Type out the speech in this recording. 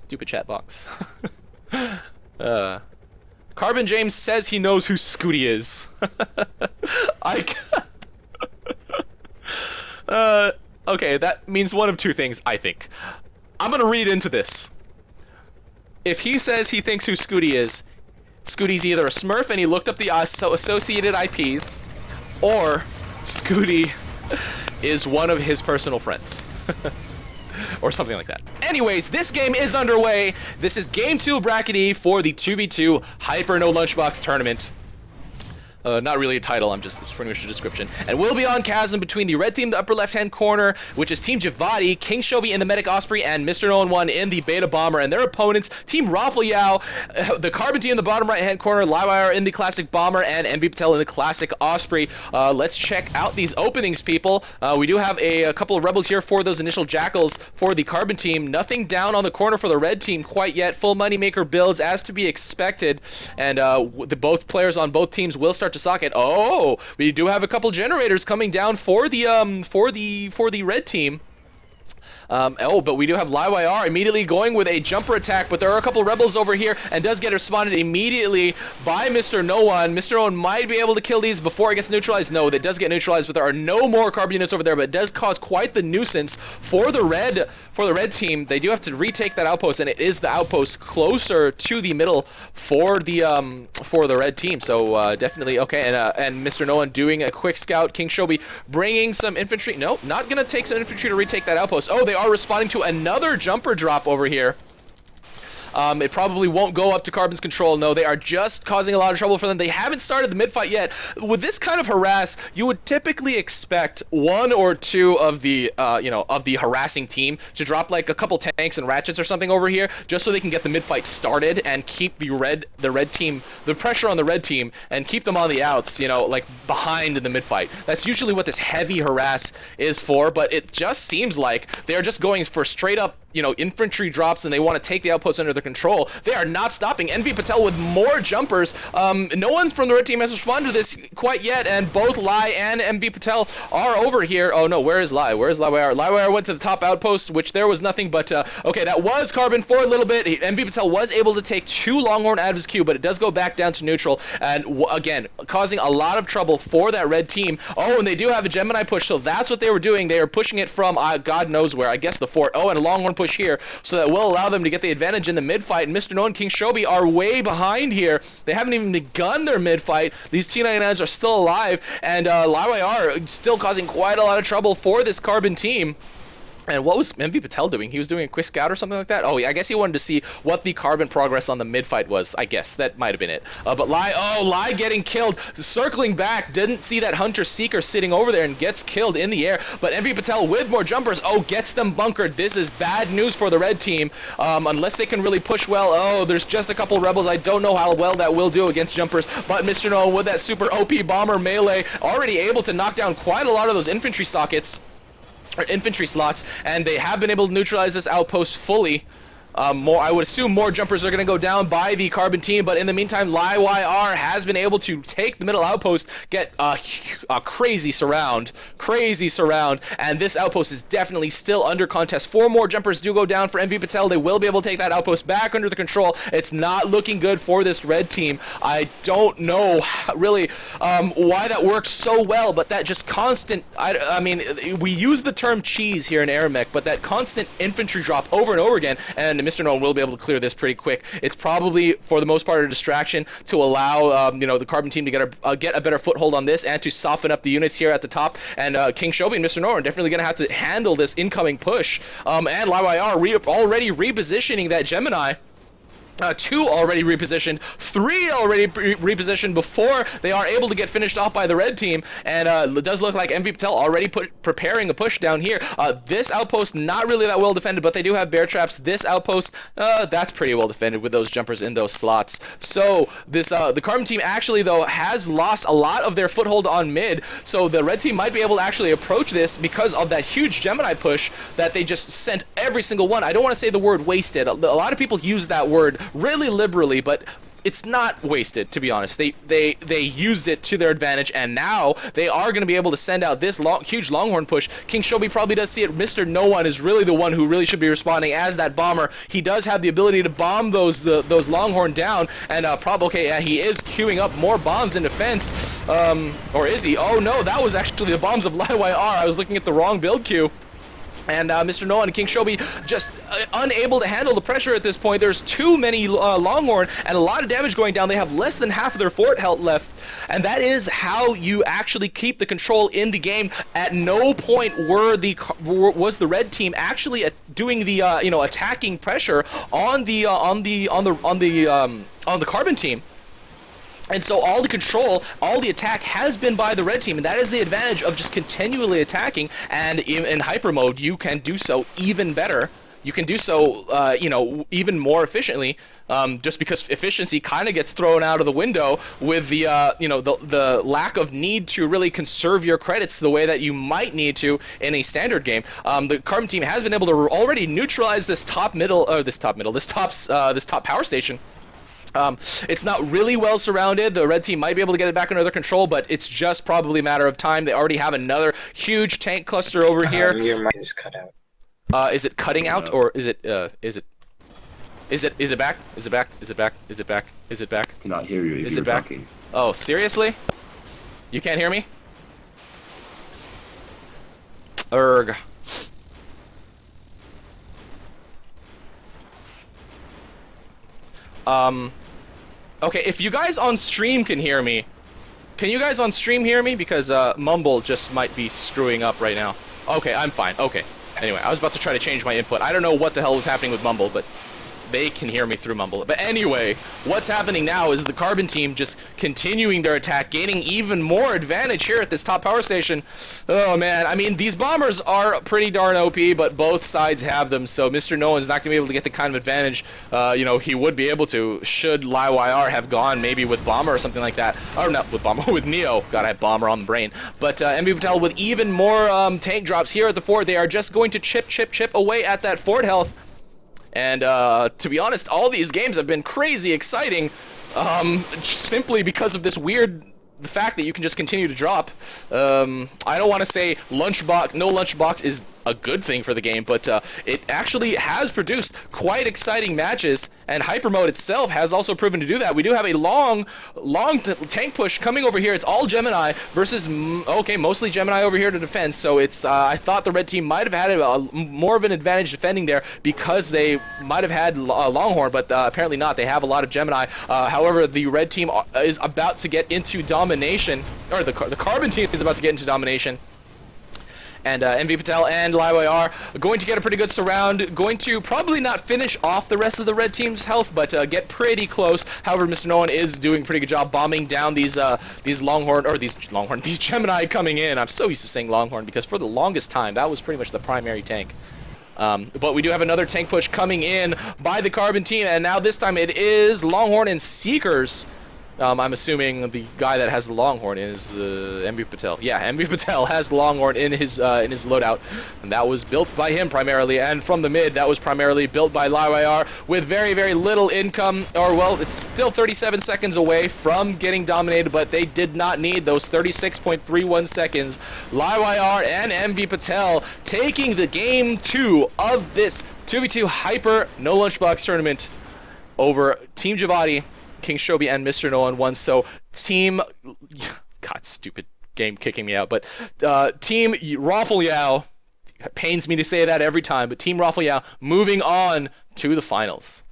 Stupid chat box. Carbon James says he knows who Scooty is. I. Okay, that means one of two things, I think. I'm gonna read into this. If he says he thinks who Scooty is, Scooty's either a Smurf and he looked up the associated IPs, or Scooty is one of his personal friends. Or something like that. Anyways, this game is underway. This is Game 2 Bracket E for the 2v2 Hyper No Lunchbox tournament. Not really a title, it's pretty much a description. And we'll be on Chasm between the red team, the upper left-hand corner, which is Team Givati, King Shobi in the Medic Osprey, and Mr. No 1 in the Beta Bomber, and their opponents, Team ROFLYAO, the Carbon team in the bottom right-hand corner, LaiYR in the Classic Bomber, and Envy Patel in the Classic Osprey. Let's check out these openings, people. We do have a couple of Rebels here for those initial Jackals for the Carbon team. Nothing down on the corner for the red team quite yet. Full Moneymaker builds as to be expected, and both players on both teams will start to socket. Oh, we do have a couple generators coming down for the red team. But we do have LaiYR immediately going with a jumper attack, but there are a couple rebels over here and does get responded immediately by Mr. No 1. Mr. No 1 might be able to kill these before it gets neutralized. No, that does get neutralized, but there are no more carbon units over there, but it does cause quite the nuisance for the red team. They do have to retake that outpost, and it is the outpost closer to the middle for the red team. So definitely okay, and Mr. No 1 doing a quick scout. King Shobi bringing some infantry. No, not gonna take some infantry to retake that outpost. Oh, they are responding to another jumper drop over here. It probably won't go up to Carbon's control. No, they are just causing a lot of trouble for them. They haven't started the mid-fight yet. With this kind of harass, you would typically expect one or two of the, of the harassing team to drop like a couple tanks and ratchets or something over here, just so they can get the mid-fight started and keep the red team, the pressure on the red team, and keep them on the outs, like behind in the mid-fight. That's usually what this heavy harass is for, but it just seems like they're just going for straight up, infantry drops, and they want to take the outpost under their control. They are not stopping. Envy Patel with more jumpers. No one from the red team has responded to this quite yet, and both Lai and Envy Patel are over here. Oh no, where is Lai? Where is LaiYR? LaiYR went to the top outpost, which there was nothing but, okay, that was Carbon for a little bit. Envy Patel was able to take 2 Longhorn out of his queue, but it does go back down to neutral, and again, causing a lot of trouble for that red team. Oh, and they do have a Gemini push, so that's what they were doing. They are pushing it from God knows where, I guess the fort. Oh, and a Longhorn push here, so that will allow them to get the advantage in the mid-fight. And Mr. No and King Shobi are way behind here. They haven't even begun their mid-fight. These T99s are still alive, and LaiYR still causing quite a lot of trouble for this Carbon team. And what was Envy Patel doing? He was doing a quick scout or something like that? Oh, yeah, I guess he wanted to see what the Carbon progress on the mid-fight was. I guess that might have been it. But Lai getting killed. Circling back, didn't see that Hunter Seeker sitting over there and gets killed in the air. But Envy Patel with more jumpers. Oh, gets them bunkered. This is bad news for the red team. Unless they can really push well. Oh, there's just a couple rebels. I don't know how well that will do against jumpers. But Mr. No with that super OP bomber melee, already able to knock down quite a lot of those infantry sockets. Or infantry slots, and they have been able to neutralize this outpost fully. I would assume more jumpers are going to go down by the Carbon team, but in the meantime, LaiYR has been able to take the middle outpost, get a crazy surround, and this outpost is definitely still under contest. 4 more jumpers do go down for Envy Patel. They will be able to take that outpost back under the control. It's not looking good for this red team. I don't know really why that works so well, but that just constant, I mean, we use the term cheese here in AirMech, but that constant infantry drop over and over again, and Mr. No will be able to clear this pretty quick. It's probably, for the most part, a distraction to allow, the Carbon team to get a better foothold on this and to soften up the units here at the top. And King Shobi and Mr. No are definitely going to have to handle this incoming push. And LaiYR already repositioning that Gemini. 2 already repositioned, 3 already repositioned before they are able to get finished off by the red team, and it does look like Envy Patel already preparing a push down here. This outpost not really that well defended, but they do have bear traps. This outpost, that's pretty well defended with those jumpers in those slots. So this the Carbon team actually though has lost a lot of their foothold on mid, so the red team might be able to actually approach this because of that huge Gemini push that they just sent every single one. I don't want to say the word wasted. A lot of people use that word really liberally, but it's not wasted, to be honest. They used it to their advantage, and now they are going to be able to send out this huge Longhorn push. King Shobi probably does see it. Mr. No One is really the one who really should be responding as that bomber. He does have the ability to bomb those Longhorn down, and he is queuing up more bombs in defense. Or is he? Oh no, that was actually the bombs of LaiYR. I was looking at the wrong build queue. And Mr. Noah and King Shobi just unable to handle the pressure at this point. There's too many Longhorn and a lot of damage going down. They have less than half of their fort health left. And that is how you actually keep the control in the game. At no point was the red team actually doing the attacking pressure on the Carbon team. And so all the control, all the attack has been by the red team, and that is the advantage of just continually attacking. And in hyper mode, you can do so even better. You can do so, even more efficiently. Just because efficiency kind of gets thrown out of the window with the, the lack of need to really conserve your credits the way that you might need to in a standard game. The Carbon team has been able to already neutralize this top power station. It's not really well surrounded. The red team might be able to get it back under their control, but it's just probably a matter of time. They already have another huge tank cluster over here. Your mic is cut out. Is it cutting out, or is it back? Is it back? Is it back? Is it back? Is it back? Is it back? I cannot hear you if Is you're it back? talking. Oh, seriously? You can't hear me? Erg. Okay, if you guys on stream can hear me, can you guys on stream hear me? Because Mumble just might be screwing up right now. Okay, I'm fine. Okay. Anyway, I was about to try to change my input. I don't know what the hell was happening with Mumble, but they can hear me through Mumble. But anyway, what's happening now is the Carbon team just continuing their attack, gaining even more advantage here at this top power station. Oh man, I mean, these bombers are pretty darn OP, but both sides have them, so Mr. No One's not going to be able to get the kind of advantage, he would be able to, should LaiYR have gone maybe with Bomber or something like that. Or not with Bomber, with Neo. God, I have Bomber on the brain. But MB Patel with even more tank drops here at the fort. They are just going to chip away at that fort health. And to be honest, all these games have been crazy exciting, simply because of this weird fact that you can just continue to drop. I don't want to say no Lunchbox is a good thing for the game, but it actually has produced quite exciting matches, and hyper mode itself has also proven to do that. We do have a long tank push coming over here. It's all Gemini versus mostly Gemini over here to defend. So it's I thought the red team might have had more of an advantage defending there because they might have had Longhorn, but apparently not. They have a lot of Gemini. However, the red team is about to get into domination, or the Carbon team is about to get into domination. And MV Patel and LaiYR are going to get a pretty good surround, going to probably not finish off the rest of the red team's health, but get pretty close. However, Mr. No One is doing a pretty good job bombing down these Gemini coming in. I'm so used to saying Longhorn because for the longest time that was pretty much the primary tank. But we do have another tank push coming in by the Carbon team, and now this time it is Longhorn and Seekers. I'm assuming the guy that has the Longhorn is MV Patel. Yeah, MV Patel has the Longhorn in his loadout, and that was built by him primarily. And from the mid, that was primarily built by LaiYR with very, very little income. Or well, it's still 37 seconds away from getting dominated, but they did not need those 36.31 seconds. LaiYR and MV Patel taking the game 2 of this 2v2 hyper no Lunchbox tournament over Team Givati, King Shobi, and Mr. No One won. So team, God, stupid game kicking me out, but team ROFLYAO, pains me to say that every time, but team ROFLYAO moving on to the finals.